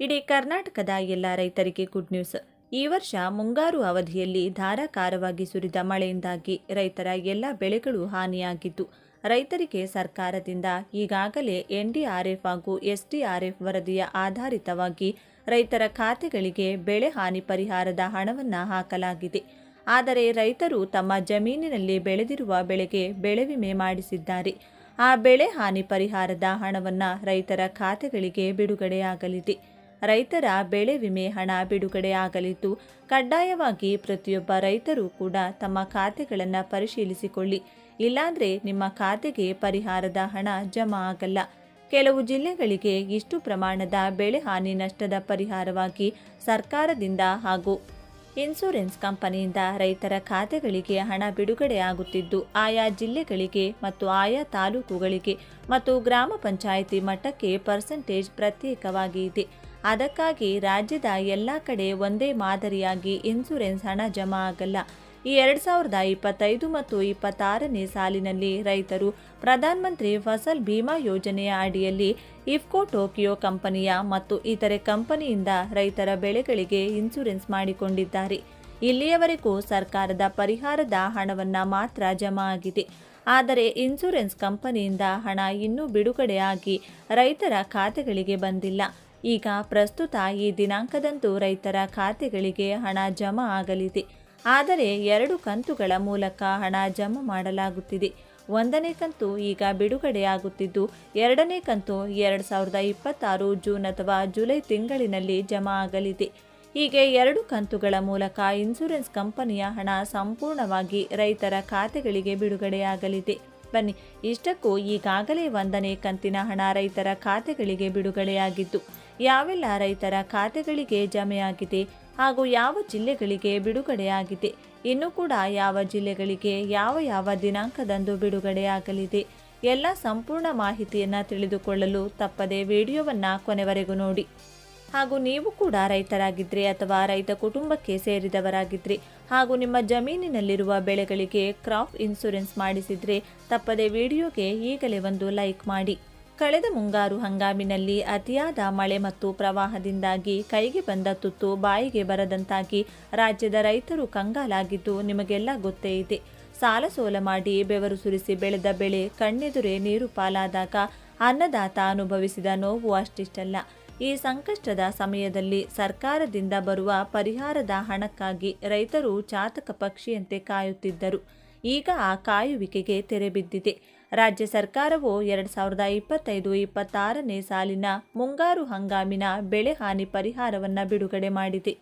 ಇಡೀ ಕರ್ನಾಟಕದ ಎಲ್ಲ ರೈತರಿಗೆ ಗುಡ್ ನ್ಯೂಸ್. ಈ ವರ್ಷ ಮುಂಗಾರು ಅವಧಿಯಲ್ಲಿ ಧಾರಾಕಾರವಾಗಿ ಸುರಿದ ಮಳೆಯಿಂದಾಗಿ ರೈತರ ಎಲ್ಲ ಬೆಳೆಗಳು ಹಾನಿಯಾಗಿದ್ದು, ರೈತರಿಗೆ ಸರ್ಕಾರದಿಂದ ಈಗಾಗಲೇ ಎನ್ಡಿಆರ್ಎಫ್ ಹಾಗೂ ಎಸ್ಡಿಆರ್ಎಫ್ ವರದಿಯ ಆಧಾರಿತವಾಗಿ ರೈತರ ಖಾತೆಗಳಿಗೆ ಬೆಳೆ ಹಾನಿ ಪರಿಹಾರದ ಹಣವನ್ನು ಹಾಕಲಾಗಿದೆ. ಆದರೆ ರೈತರು ತಮ್ಮ ಜಮೀನಿನಲ್ಲಿ ಬೆಳೆದಿರುವ ಬೆಳೆಗೆ ಬೆಳೆ ವಿಮೆ ಮಾಡಿಸಿದ್ದಾರೆ. ಆ ಬೆಳೆ ಹಾನಿ ಪರಿಹಾರದ ಹಣವನ್ನು ರೈತರ ಖಾತೆಗಳಿಗೆ ಬಿಡುಗಡೆಯಾಗಲಿದೆ. ರೈತರ ಬೆಳೆ ವಿಮೆ ಹಣ ಬಿಡುಗಡೆಯಾಗಲಿದ್ದು, ಕಡ್ಡಾಯವಾಗಿ ಪ್ರತಿಯೊಬ್ಬ ರೈತರು ಕೂಡ ತಮ್ಮ ಖಾತೆಗಳನ್ನು ಪರಿಶೀಲಿಸಿಕೊಳ್ಳಿ. ಇಲ್ಲಾಂದರೆ ನಿಮ್ಮ ಖಾತೆಗೆ ಪರಿಹಾರದ ಹಣ ಜಮಾ ಆಗಲ್ಲ. ಕೆಲವು ಜಿಲ್ಲೆಗಳಿಗೆ ಇಷ್ಟು ಪ್ರಮಾಣದ ಬೆಳೆ ಹಾನಿ ನಷ್ಟದ ಪರಿಹಾರವಾಗಿ ಸರ್ಕಾರದಿಂದ ಹಾಗೂ ಇನ್ಸೂರೆನ್ಸ್ ಕಂಪನಿಯಿಂದ ರೈತರ ಖಾತೆಗಳಿಗೆ ಹಣ ಬಿಡುಗಡೆಯಾಗುತ್ತಿದ್ದು, ಆಯಾ ಜಿಲ್ಲೆಗಳಿಗೆ ಮತ್ತು ಆಯಾ ತಾಲೂಕುಗಳಿಗೆ ಮತ್ತು ಗ್ರಾಮ ಪಂಚಾಯಿತಿ ಮಟ್ಟಕ್ಕೆ ಪರ್ಸೆಂಟೇಜ್ ಪ್ರತ್ಯೇಕವಾಗಿ ಇದೆ. ಅದಕ್ಕಾಗಿ ರಾಜ್ಯದ ಎಲ್ಲ ಕಡೆ ಒಂದೇ ಮಾದರಿಯಾಗಿ ಇನ್ಸೂರೆನ್ಸ್ ಹಣ ಜಮಾ ಆಗಲ್ಲ. ಈ 2025 ಮತ್ತು 26ನೇ ಸಾಲಿನಲ್ಲಿ ರೈತರು ಪ್ರಧಾನಮಂತ್ರಿ ಫಸಲ್ ಬಿಮಾ ಯೋಜನೆಯ ಅಡಿಯಲ್ಲಿ ಇಫ್ಕೋ ಟೋಕಿಯೋ ಕಂಪನಿಯ ಮತ್ತು ಇತರೆ ಕಂಪನಿಯಿಂದ ರೈತರ ಬೆಳೆಗಳಿಗೆ ಇನ್ಸೂರೆನ್ಸ್ ಮಾಡಿಕೊಂಡಿದ್ದಾರೆ. ಇಲ್ಲಿಯವರೆಗೂ ಸರ್ಕಾರದ ಪರಿಹಾರದ ಹಣವನ್ನು ಮಾತ್ರ ಜಮಾ ಆಗಿದೆ. ಆದರೆ ಇನ್ಸೂರೆನ್ಸ್ ಕಂಪನಿಯಿಂದ ಹಣ ಇನ್ನೂ ಬಿಡುಗಡೆಯಾಗಿ ರೈತರ ಖಾತೆಗಳಿಗೆ ಬಂದಿಲ್ಲ. ಈಗ ಪ್ರಸ್ತುತ ಈ ದಿನಾಂಕದಂದು ರೈತರ ಖಾತೆಗಳಿಗೆ ಹಣ ಜಮಾ ಆಗಲಿದೆ. ಆದರೆ 2 ಕಂತುಗಳ ಮೂಲಕ ಹಣ ಜಮಾ ಮಾಡಲಾಗುತ್ತಿದೆ. 1ನೇ ಕಂತು ಈಗ ಬಿಡುಗಡೆಯಾಗುತ್ತಿದ್ದು, 2ನೇ ಕಂತು 2026 ಜೂನ್ ಅಥವಾ ಜುಲೈ ತಿಂಗಳಿನಲ್ಲಿ ಜಮಾ ಆಗಲಿದೆ. ಹೀಗೆ 2 ಕಂತುಗಳ ಮೂಲಕ ಇನ್ಸೂರೆನ್ಸ್ ಕಂಪನಿಯ ಹಣ ಸಂಪೂರ್ಣವಾಗಿ ರೈತರ ಖಾತೆಗಳಿಗೆ ಬಿಡುಗಡೆಯಾಗಲಿದೆ. ಬನ್ನಿ, ಇಷ್ಟಕ್ಕೂ ಈಗಾಗಲೇ 1ನೇ ಕಂತಿನ ಹಣ ರೈತರ ಖಾತೆಗಳಿಗೆ ಬಿಡುಗಡೆಯಾಗಿದ್ದು, ಯಾವೆಲ್ಲ ರೈತರ ಖಾತೆಗಳಿಗೆ ಜಮೆಯಾಗಿದೆ ಹಾಗೂ ಯಾವ ಜಿಲ್ಲೆಗಳಿಗೆ ಬಿಡುಗಡೆಯಾಗಿದೆ, ಇನ್ನೂ ಕೂಡ ಯಾವ ಜಿಲ್ಲೆಗಳಿಗೆ ಯಾವ ದಿನಾಂಕದಂದು ಬಿಡುಗಡೆಯಾಗಲಿದೆ, ಎಲ್ಲ ಸಂಪೂರ್ಣ ಮಾಹಿತಿಯನ್ನು ತಿಳಿದುಕೊಳ್ಳಲು ತಪ್ಪದೆ ವಿಡಿಯೋವನ್ನು ಕೊನೆವರೆಗೂ ನೋಡಿ. ಹಾಗೂ ನೀವು ಕೂಡ ರೈತರಾಗಿದ್ದರೆ ಅಥವಾ ರೈತ ಕುಟುಂಬಕ್ಕೆ ಸೇರಿದವರಾಗಿದ್ದರೆ ಹಾಗೂ ನಿಮ್ಮ ಜಮೀನಿನಲ್ಲಿರುವ ಬೆಳೆಗಳಿಗೆ ಕ್ರಾಪ್ ಇನ್ಸೂರೆನ್ಸ್ ಮಾಡಿಸಿದರೆ ತಪ್ಪದೆ ವಿಡಿಯೋಗೆ ಈಗಲೇ ಒಂದು ಲೈಕ್ ಮಾಡಿ. ಕಳೆದ ಮುಂಗಾರು ಹಂಗಾಮಿನಲ್ಲಿ ಅತಿಯಾದ ಮಳೆ ಮತ್ತು ಪ್ರವಾಹದಿಂದಾಗಿ ಕೈಗೆ ಬಂದ ತುತ್ತು ಬಾಯಿಗೆ ಬರದಂತಾಗಿ ರಾಜ್ಯದ ರೈತರು ಕಂಗಾಲಾಗಿದ್ದು ನಿಮಗೆಲ್ಲ ಗೊತ್ತೇ ಇದೆ. ಸಾಲ ಸೋಲ ಮಾಡಿ ಬೆವರು ಸುರಿಸಿ ಬೆಳೆದ ಬೆಳೆ ಕಣ್ಣೆದುರೇ ನೀರು ಪಾಲಾದಾಗ ಅನ್ನದಾತ ಅನುಭವಿಸಿದ ನೋವು ಅಷ್ಟಿಷ್ಟಲ್ಲ. ಈ ಸಂಕಷ್ಟದ ಸಮಯದಲ್ಲಿ ಸರ್ಕಾರದಿಂದ ಬರುವ ಪರಿಹಾರದ ಹಣಕ್ಕಾಗಿ ರೈತರು ಚಾತಕ ಪಕ್ಷಿಯಂತೆ ಕಾಯುತ್ತಿದ್ದರು. ಈಗ ಆ ಕಾಯುವಿಕೆಗೆ ತೆರೆ ಬಿದ್ದಿದೆ. ರಾಜ್ಯ ಸರ್ಕಾರವು 2025-26ನೇ ಸಾಲಿನ ಮುಂಗಾರು ಹಂಗಾಮಿನ ಬೆಳೆ ಹಾನಿ ಪರಿಹಾರವನ್ನು ಬಿಡುಗಡೆ ಮಾಡಿದೆ.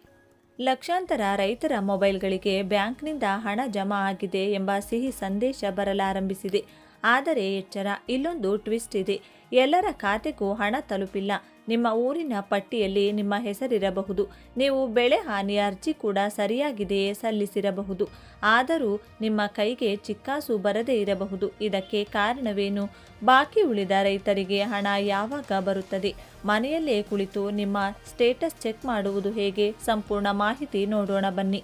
ಲಕ್ಷಾಂತರ ರೈತರ ಮೊಬೈಲ್ಗಳಿಗೆ ಬ್ಯಾಂಕ್ನಿಂದ ಹಣ ಜಮಾ ಆಗಿದೆ ಎಂಬ ಸಿಹಿ ಸಂದೇಶ ಬರಲಾರಂಭಿಸಿದೆ. ಆದರೆ ಎಚ್ಚರ, ಇಲ್ಲೊಂದು ಟ್ವಿಸ್ಟ್ ಇದೆ. ಎಲ್ಲರ ಖಾತೆಗೂ ಹಣ ತಲುಪಿಲ್ಲ. ನಿಮ್ಮ ಊರಿನ ಪಟ್ಟಿಯಲ್ಲಿ ನಿಮ್ಮ ಹೆಸರಿರಬಹುದು. ನೀವು ಬೆಳೆ ಹಾನಿ ಅರ್ಜಿ ಕೂಡ ಸರಿಯಾಗಿದೆಯೇ ಸಲ್ಲಿಸಿರಬಹುದು. ಆದರೂ ನಿಮ್ಮ ಕೈಗೆ ಚಿಕ್ಕಾಸು ಬರದೇ ಇರಬಹುದು. ಇದಕ್ಕೆ ಕಾರಣವೇನು? ಬಾಕಿ ಉಳಿದ ರೈತರಿಗೆ ಹಣ ಯಾವಾಗ ಬರುತ್ತದೆ? ಮನೆಯಲ್ಲೇ ಕುಳಿತು ನಿಮ್ಮ ಸ್ಟೇಟಸ್ ಚೆಕ್ ಮಾಡುವುದು ಹೇಗೆ? ಸಂಪೂರ್ಣ ಮಾಹಿತಿ ನೋಡೋಣ ಬನ್ನಿ.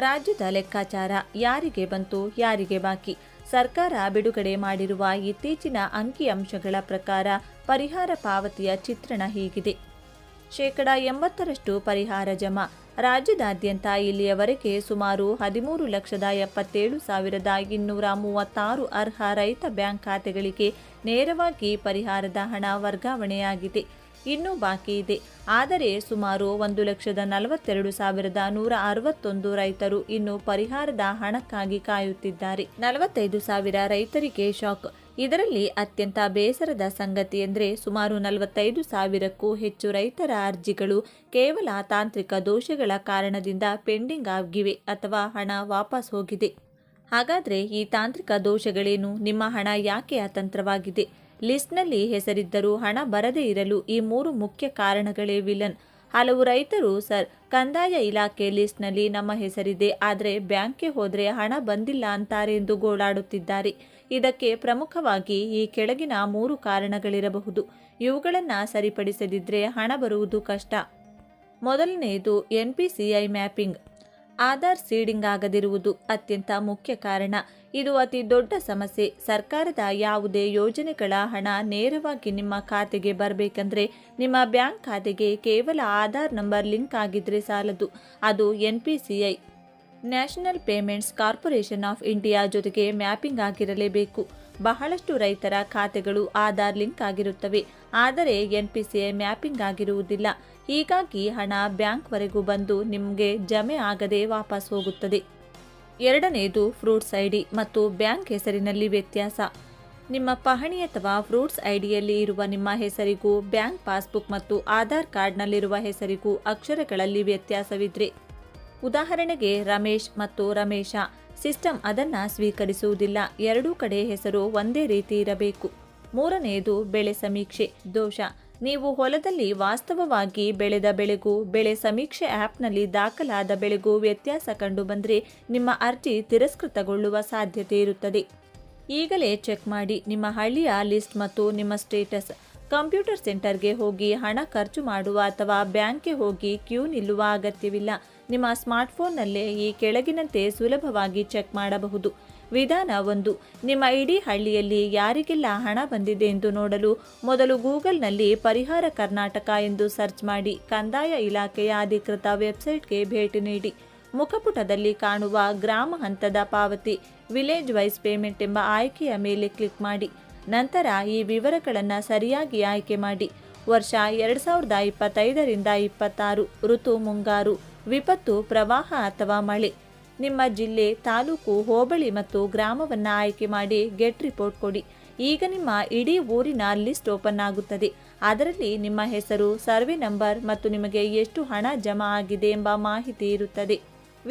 ರಾಜ್ಯದ ಲೆಕ್ಕಾಚಾರ ಯಾರಿಗೆ ಬಂತು, ಯಾರಿಗೆ ಬಾಕಿ? ಸರ್ಕಾರ ಬಿಡುಗಡೆ ಮಾಡಿರುವ ಇತ್ತೀಚಿನ ಅಂಕಿಅಂಶಗಳ ಪ್ರಕಾರ ಪರಿಹಾರ ಪಾವತಿಯ ಚಿತ್ರಣ ಹೀಗಿದೆ. 80% ಪರಿಹಾರ ಜಮಾ. ರಾಜ್ಯದಾದ್ಯಂತ ಇಲ್ಲಿಯವರೆಗೆ ಸುಮಾರು 13,77,236 ಅರ್ಹ ರೈತ ಬ್ಯಾಂಕ್ ಖಾತೆಗಳಿಗೆ ನೇರವಾಗಿ ಪರಿಹಾರದ ಹಣ ವರ್ಗಾವಣೆಯಾಗಿದೆ. ಇನ್ನೂ ಬಾಕಿ ಇದೆ. ಆದರೆ ಸುಮಾರು 1,42,161 ರೈತರು ಇನ್ನೂ ಪರಿಹಾರದ ಹಣಕ್ಕಾಗಿ ಕಾಯುತ್ತಿದ್ದಾರೆ. 45,000 ರೈತರಿಗೆ ಶಾಕ್. ಇದರಲ್ಲಿ ಅತ್ಯಂತ ಬೇಸರದ ಸಂಗತಿ ಎಂದರೆ ಸುಮಾರು 45,000ಕ್ಕೂ ಹೆಚ್ಚು ರೈತರ ಅರ್ಜಿಗಳು ಕೇವಲ ತಾಂತ್ರಿಕ ದೋಷಗಳ ಕಾರಣದಿಂದ ಪೆಂಡಿಂಗ್ ಆಗಿವೆ ಅಥವಾ ಹಣ ವಾಪಸ್ ಹೋಗಿದೆ. ಹಾಗಾದರೆ ಈ ತಾಂತ್ರಿಕ ದೋಷಗಳೇನು? ನಿಮ್ಮ ಹಣ ಯಾಕೆ ಅತಂತ್ರವಾಗಿದೆ? ಲಿಸ್ಟ್ನಲ್ಲಿ ಹೆಸರಿದ್ದರೂ ಹಣ ಬರದೇ ಇರಲು ಈ 3 ಮುಖ್ಯ ಕಾರಣಗಳೇ ವಿಲನ್. ಹಲವು ರೈತರು, ಸರ್, ಕಂದಾಯ ಇಲಾಖೆ ಲಿಸ್ಟ್ನಲ್ಲಿ ನಮ್ಮ ಹೆಸರಿದೆ, ಆದರೆ ಬ್ಯಾಂಕ್ಗೆ ಹೋದರೆ ಹಣ ಬಂದಿಲ್ಲ ಅಂತಾರೆ ಎಂದು ಗೋಳಾಡುತ್ತಿದ್ದಾರೆ. ಇದಕ್ಕೆ ಪ್ರಮುಖವಾಗಿ ಈ ಕೆಳಗಿನ 3 ಕಾರಣಗಳಿರಬಹುದು. ಇವುಗಳನ್ನು ಸರಿಪಡಿಸದಿದ್ದರೆ ಹಣ ಬರುವುದು ಕಷ್ಟ. ಮೊದಲನೆಯದು NPCI ಮ್ಯಾಪಿಂಗ್. ಆಧಾರ್ ಸೀಡಿಂಗ್ ಆಗದಿರುವುದು ಅತ್ಯಂತ ಮುಖ್ಯ ಕಾರಣ. ಇದು ಅತಿ ದೊಡ್ಡ ಸಮಸ್ಯೆ. ಸರ್ಕಾರದ ಯಾವುದೇ ಯೋಜನೆಗಳ ಹಣ ನೇರವಾಗಿ ನಿಮ್ಮ ಖಾತೆಗೆ ಬರಬೇಕಂದ್ರೆ ನಿಮ್ಮ ಬ್ಯಾಂಕ್ ಖಾತೆಗೆ ಕೇವಲ ಆಧಾರ್ ನಂಬರ್ ಲಿಂಕ್ ಆಗಿದ್ರೆ ಸಾಲದು. ಅದು NPCI national payments corporation of India ಜೊತೆಗೆ ಮ್ಯಾಪಿಂಗ್ ಆಗಿರಲೇಬೇಕು. ಬಹಳಷ್ಟು ರೈತರ ಖಾತೆಗಳು ಆಧಾರ್ ಲಿಂಕ್ ಆಗಿರುತ್ತವೆ, ಆದರೆ NPCI ಮ್ಯಾಪಿಂಗ್ ಆಗಿರುವುದಿಲ್ಲ. ಹೀಗಾಗಿ ಹಣ ಬ್ಯಾಂಕ್ವರೆಗೂ ಬಂದು ನಿಮಗೆ ಜಮೆ ಆಗದೆ ವಾಪಸ್ ಹೋಗುತ್ತದೆ. ಎರಡನೆಯದು ಫ್ರೂಟ್ಸ್ ID ಮತ್ತು ಬ್ಯಾಂಕ್ ಹೆಸರಿನಲ್ಲಿ ವ್ಯತ್ಯಾಸ. ನಿಮ್ಮ ಪಹಣಿ ಅಥವಾ ಫ್ರೂಟ್ಸ್ ಐಡಿಯಲ್ಲಿ ಇರುವ ನಿಮ್ಮ ಹೆಸರಿಗೂ ಬ್ಯಾಂಕ್ ಪಾಸ್ಬುಕ್ ಮತ್ತು ಆಧಾರ್ ಕಾರ್ಡ್ನಲ್ಲಿರುವ ಹೆಸರಿಗೂ ಅಕ್ಷರಗಳಲ್ಲಿ ವ್ಯತ್ಯಾಸವಿದ್ರೆ, ಉದಾಹರಣೆಗೆ ರಮೇಶ್ ಮತ್ತು ರಮೇಶ, ಸಿಸ್ಟಮ್ ಅದನ್ನು ಸ್ವೀಕರಿಸುವುದಿಲ್ಲ. ಎರಡೂ ಕಡೆ ಹೆಸರು ಒಂದೇ ರೀತಿ ಇರಬೇಕು. ಮೂರನೆಯದು ಬೆಳೆ ಸಮೀಕ್ಷೆ ದೋಷ. ನೀವು ಹೊಲದಲ್ಲಿ ವಾಸ್ತವವಾಗಿ ಬೆಳೆದ ಬೆಳೆಗೂ ಬೆಳೆ ಸಮೀಕ್ಷೆ ಆ್ಯಪ್ನಲ್ಲಿ ದಾಖಲಾದ ಬೆಳೆಗೂ ವ್ಯತ್ಯಾಸ ಕಂಡುಬಂದರೆ ನಿಮ್ಮ ಅರ್ಜಿ ತಿರಸ್ಕೃತಗೊಳ್ಳುವ ಸಾಧ್ಯತೆ ಇರುತ್ತದೆ. ಈಗಲೇ ಚೆಕ್ ಮಾಡಿ ನಿಮ್ಮ ಹಳ್ಳಿಯ ಲಿಸ್ಟ್ ಮತ್ತು ನಿಮ್ಮ ಸ್ಟೇಟಸ್. ಕಂಪ್ಯೂಟರ್ ಸೆಂಟರ್ಗೆ ಹೋಗಿ ಹಣ ಖರ್ಚು ಮಾಡುವ ಅಥವಾ ಬ್ಯಾಂಕ್ಗೆ ಹೋಗಿ ಕ್ಯೂ ನಿಲ್ಲುವ ಅಗತ್ಯವಿಲ್ಲ. ನಿಮ್ಮ ಸ್ಮಾರ್ಟ್ಫೋನ್ನಲ್ಲೇ ಈ ಕೆಳಗಿನಂತೆ ಸುಲಭವಾಗಿ ಚೆಕ್ ಮಾಡಬಹುದು. ವಿಧಾನ 1. ನಿಮ್ಮ ಇಡೀ ಹಳ್ಳಿಯಲ್ಲಿ ಯಾರಿಗೆಲ್ಲ ಹಣ ಬಂದಿದೆ ಎಂದು ನೋಡಲು ಮೊದಲು ಗೂಗಲ್ನಲ್ಲಿ ಪರಿಹಾರ ಕರ್ನಾಟಕ ಎಂದು ಸರ್ಚ್ ಮಾಡಿ ಕಂದಾಯ ಇಲಾಖೆಯ ಅಧಿಕೃತ ವೆಬ್ಸೈಟ್ಗೆ ಭೇಟಿ ನೀಡಿ. ಮುಖಪುಟದಲ್ಲಿ ಕಾಣುವ ಗ್ರಾಮ ಹಂತದ ಪಾವತಿ ವಿಲೇಜ್ ವೈಸ್ ಪೇಮೆಂಟ್ ಎಂಬ ಆಯ್ಕೆಯ ಮೇಲೆ ಕ್ಲಿಕ್ ಮಾಡಿ. ನಂತರ ಈ ವಿವರಗಳನ್ನು ಸರಿಯಾಗಿ ಆಯ್ಕೆ ಮಾಡಿ. ವರ್ಷ 2025ರಿಂದ 26, ಋತು ಮುಂಗಾರು, ವಿಪತ್ತು ಪ್ರವಾಹ ಅಥವಾ ಮಳೆ, ನಿಮ್ಮ ಜಿಲ್ಲೆ, ತಾಲೂಕು, ಹೋಬಳಿ ಮತ್ತು ಗ್ರಾಮವನ್ನು ಆಯ್ಕೆ ಮಾಡಿ ಗೆಟ್ ರಿಪೋರ್ಟ್ ಕೊಡಿ. ಈಗ ನಿಮ್ಮ ಇಡೀ ಊರಿನ ಲಿಸ್ಟ್ ಓಪನ್ ಆಗುತ್ತದೆ. ಅದರಲ್ಲಿ ನಿಮ್ಮ ಹೆಸರು, ಸರ್ವೆ ನಂಬರ್ ಮತ್ತು ನಿಮಗೆ ಎಷ್ಟು ಹಣ ಜಮಾ ಆಗಿದೆ ಎಂಬ ಮಾಹಿತಿ ಇರುತ್ತದೆ.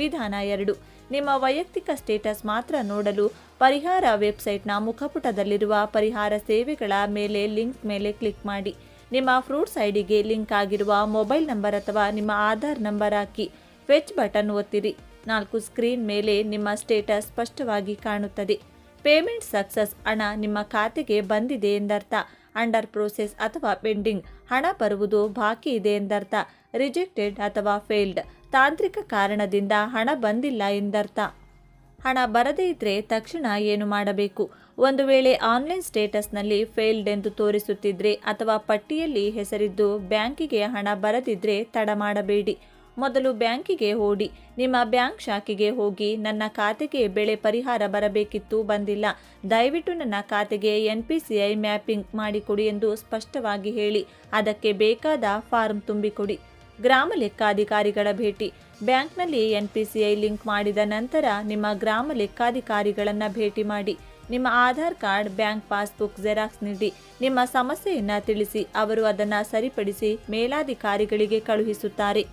ವಿಧಾನ 2. ನಿಮ್ಮ ವೈಯಕ್ತಿಕ ಸ್ಟೇಟಸ್ ಮಾತ್ರ ನೋಡಲು ಪರಿಹಾರ ವೆಬ್ಸೈಟ್ನ ಮುಖಪುಟದಲ್ಲಿರುವ ಪರಿಹಾರ ಸೇವೆಗಳ ಮೇಲೆ ಲಿಂಕ್ ಮೇಲೆ ಕ್ಲಿಕ್ ಮಾಡಿ. ನಿಮ್ಮ ಫ್ರೂಟ್ಸ್ ಐಡಿಗೆ ಲಿಂಕ್ ಆಗಿರುವ ಮೊಬೈಲ್ ನಂಬರ್ ಅಥವಾ ನಿಮ್ಮ ಆಧಾರ್ ನಂಬರ್ ಹಾಕಿ ಫೆಚ್ ಬಟನ್ ಒತ್ತಿರಿ. 4 ಸ್ಕ್ರೀನ್ ಮೇಲೆ ನಿಮ್ಮ ಸ್ಟೇಟಸ್ ಸ್ಪಷ್ಟವಾಗಿ ಕಾಣುತ್ತದೆ. ಪೇಮೆಂಟ್ ಸಕ್ಸಸ್, ಹಣ ನಿಮ್ಮ ಖಾತೆಗೆ ಬಂದಿದೆ ಎಂದರ್ಥ. ಅಂಡರ್ ಪ್ರೋಸೆಸ್ ಅಥವಾ ಪೆಂಡಿಂಗ್, ಹಣ ಬರುವುದು ಬಾಕಿ ಇದೆ ಎಂದರ್ಥ. ರಿಜೆಕ್ಟೆಡ್ ಅಥವಾ ಫೇಲ್ಡ್, ತಾಂತ್ರಿಕ ಕಾರಣದಿಂದ ಹಣ ಬಂದಿಲ್ಲ ಎಂದರ್ಥ. ಹಣ ಬರದೇ ಇದ್ದರೆ ತಕ್ಷಣ ಏನು ಮಾಡಬೇಕು? ಒಂದು ವೇಳೆ ಆನ್ಲೈನ್ ಸ್ಟೇಟಸ್ನಲ್ಲಿ ಫೇಲ್ಡ್ ಎಂದು ತೋರಿಸುತ್ತಿದ್ರೆ ಅಥವಾ ಪಟ್ಟಿಯಲ್ಲಿ ಹೆಸರಿದ್ದು ಬ್ಯಾಂಕಿಗೆ ಹಣ ಬರದಿದ್ದರೆ ತಡ ಮಾಡಬೇಡಿ. ಮೊದಲು ಬ್ಯಾಂಕಿಗೆ ಓಡಿ. ನಿಮ್ಮ ಬ್ಯಾಂಕ್ ಶಾಖೆಗೆ ಹೋಗಿ, ನನ್ನ ಖಾತೆಗೆ ಬೆಳೆ ಪರಿಹಾರ ಬರಬೇಕಿತ್ತು, ಬಂದಿಲ್ಲ, ದಯವಿಟ್ಟು ನನ್ನ ಖಾತೆಗೆ NPCI ಮ್ಯಾಪಿಂಗ್ ಮಾಡಿಕೊಡಿ ಎಂದು ಸ್ಪಷ್ಟವಾಗಿ ಹೇಳಿ ಅದಕ್ಕೆ ಬೇಕಾದ ಫಾರ್ಮ್ ತುಂಬಿಕೊಡಿ. ಗ್ರಾಮ ಲೆಕ್ಕಾಧಿಕಾರಿಗಳ ಭೇಟಿ. ಬ್ಯಾಂಕ್ನಲ್ಲಿ NPCI ಲಿಂಕ್ ಮಾಡಿದ ನಂತರ ನಿಮ್ಮ ಗ್ರಾಮ ಲೆಕ್ಕಾಧಿಕಾರಿಗಳನ್ನು ಭೇಟಿ ಮಾಡಿ. ನಿಮ್ಮ Aadhaar card, bank passbook xerox ನೀಡಿ. ನಿಮ್ಮ ಸಮಸ್ಯೆಯನ್ನು ತಿಳಿಸಿ. ಅವರು ಅದನ್ನು ಸರಿಪಡಿಸಿ ಮೇಲಾಧಿಕಾರಿಗಳಿಗೆ ಕಳುಹಿಸುತ್ತಾರೆ.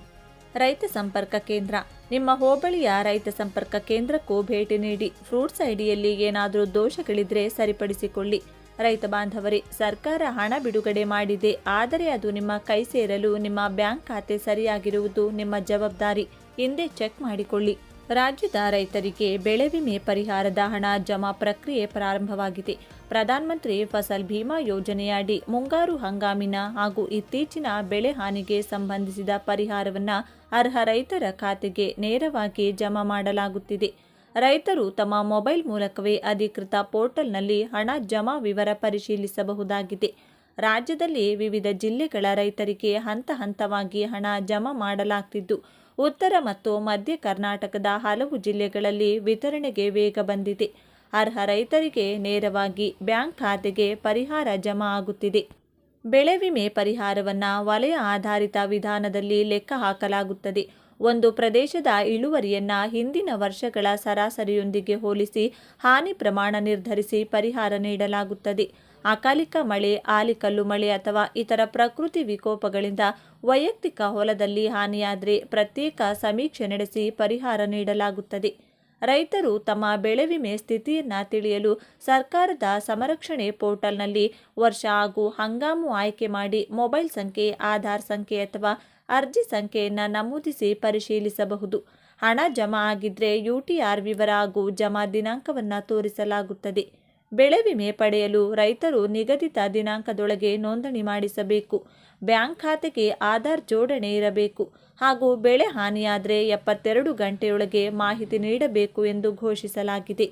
ರೈತ ಸಂಪರ್ಕ ಕೇಂದ್ರ. ನಿಮ್ಮ ಹೋಬಳಿಯ ರೈತ ಸಂಪರ್ಕ ಕೇಂದ್ರಕ್ಕೂ ಭೇಟಿ ನೀಡಿ. ಫ್ರೂಟ್ಸ್ ಐಡಿಯಲ್ಲಿ ಏನಾದರೂ ದೋಷಗಳಿದ್ರೆ ಸರಿಪಡಿಸಿಕೊಳ್ಳಿ. ರೈತ ಬಾಂಧವರೇ, ಸರ್ಕಾರ ಹಣ ಬಿಡುಗಡೆ ಮಾಡಿದೆ, ಆದರೆ ಅದು ನಿಮ್ಮ ಕೈ ಸೇರಲು ನಿಮ್ಮ ಬ್ಯಾಂಕ್ ಖಾತೆ ಸರಿಯಾಗಿರುವುದು ನಿಮ್ಮ ಜವಾಬ್ದಾರಿ. ಹಿಂದೆ ಚೆಕ್ ಮಾಡಿಕೊಳ್ಳಿ. ರಾಜ್ಯದ ರೈತರಿಗೆ ಬೆಳೆ ವಿಮೆ ಪರಿಹಾರದ ಹಣ ಜಮಾ ಪ್ರಕ್ರಿಯೆ ಪ್ರಾರಂಭವಾಗಿದೆ. ಪ್ರಧಾನಮಂತ್ರಿ ಫಸಲ್ ಭೀಮಾ ಯೋಜನೆಯಡಿ ಮುಂಗಾರು ಹಂಗಾಮಿನ ಹಾಗೂ ಇತ್ತೀಚಿನ ಬೆಳೆ ಹಾನಿಗೆ ಸಂಬಂಧಿಸಿದ ಪರಿಹಾರವನ್ನು ಅರ್ಹ ರೈತರ ಖಾತೆಗೆ ನೇರವಾಗಿ ಜಮಾ ಮಾಡಲಾಗುತ್ತಿದೆ. ರೈತರು ತಮ್ಮ ಮೊಬೈಲ್ ಮೂಲಕವೇ ಅಧಿಕೃತ ಪೋರ್ಟಲ್ನಲ್ಲಿ ಹಣ ಜಮಾ ವಿವರ ಪರಿಶೀಲಿಸಬಹುದಾಗಿದೆ. ರಾಜ್ಯದಲ್ಲಿ ವಿವಿಧ ಜಿಲ್ಲೆಗಳ ರೈತರಿಗೆ ಹಂತ ಹಂತವಾಗಿ ಹಣ ಜಮಾ ಮಾಡಲಾಗ್ತಿದ್ದು, ಉತ್ತರ ಮತ್ತು ಮಧ್ಯ ಕರ್ನಾಟಕದ ಹಲವು ಜಿಲ್ಲೆಗಳಲ್ಲಿ ವಿತರಣೆಗೆ ವೇಗ ಬಂದಿದೆ. ಅರ್ಹ ರೈತರಿಗೆ ನೇರವಾಗಿ ಬ್ಯಾಂಕ್ ಖಾತೆಗೆ ಪರಿಹಾರ ಜಮಾ ಆಗುತ್ತಿದೆ. ಬೆಳೆ ವಿಮೆ ಪರಿಹಾರವನ್ನು ವಲಯ ಆಧಾರಿತ ವಿಧಾನದಲ್ಲಿ ಲೆಕ್ಕ ಹಾಕಲಾಗುತ್ತದೆ. ಒಂದು ಪ್ರದೇಶದ ಇಳುವರಿಯನ್ನು ಹಿಂದಿನ ವರ್ಷಗಳ ಸರಾಸರಿಯೊಂದಿಗೆ ಹೋಲಿಸಿ ಹಾನಿ ಪ್ರಮಾಣ ನಿರ್ಧರಿಸಿ ಪರಿಹಾರ ನೀಡಲಾಗುತ್ತದೆ. ಅಕಾಲಿಕ ಮಳೆ, ಆಲಿಕಲ್ಲು ಮಳೆ ಅಥವಾ ಇತರ ಪ್ರಕೃತಿ ವಿಕೋಪಗಳಿಂದ ವೈಯಕ್ತಿಕ ಹೊಲದಲ್ಲಿ ಹಾನಿಯಾದರೆ ಪ್ರತ್ಯೇಕ ಸಮೀಕ್ಷೆ ನಡೆಸಿ ಪರಿಹಾರ ನೀಡಲಾಗುತ್ತದೆ. ರೈತರು ತಮ್ಮ ಬೆಳೆ ವಿಮೆ ಸ್ಥಿತಿಯನ್ನು ತಿಳಿಯಲು ಸರ್ಕಾರದ ಸಂರಕ್ಷಣೆ ಪೋರ್ಟಲ್ನಲ್ಲಿ ವರ್ಷ ಹಾಗೂ ಹಂಗಾಮು ಆಯ್ಕೆ ಮಾಡಿ ಮೊಬೈಲ್ ಸಂಖ್ಯೆ, ಆಧಾರ್ ಸಂಖ್ಯೆ ಅಥವಾ ಅರ್ಜಿ ಸಂಖ್ಯೆಯನ್ನು ನಮೂದಿಸಿ ಪರಿಶೀಲಿಸಬಹುದು. ಹಣ ಜಮಾ ಆಗಿದ್ರೆ UTR ವಿವರ ಹಾಗೂ ಜಮಾ ದಿನಾಂಕವನ್ನು ತೋರಿಸಲಾಗುತ್ತದೆ. ಬೆಳೆ ವಿಮೆ ಪಡೆಯಲು ರೈತರು ನಿಗದಿತ ದಿನಾಂಕದೊಳಗೆ ನೋಂದಣಿ ಮಾಡಿಸಬೇಕು. ಬ್ಯಾಂಕ್ ಖಾತೆಗೆ ಆಧಾರ್ ಜೋಡಣೆ ಇರಬೇಕು ಹಾಗೂ ಬೆಳೆ ಹಾನಿಯಾದರೆ 72 ಗಂಟೆಯೊಳಗೆ ಮಾಹಿತಿ ನೀಡಬೇಕು ಎಂದು ಘೋಷಿಸಲಾಗಿದೆ.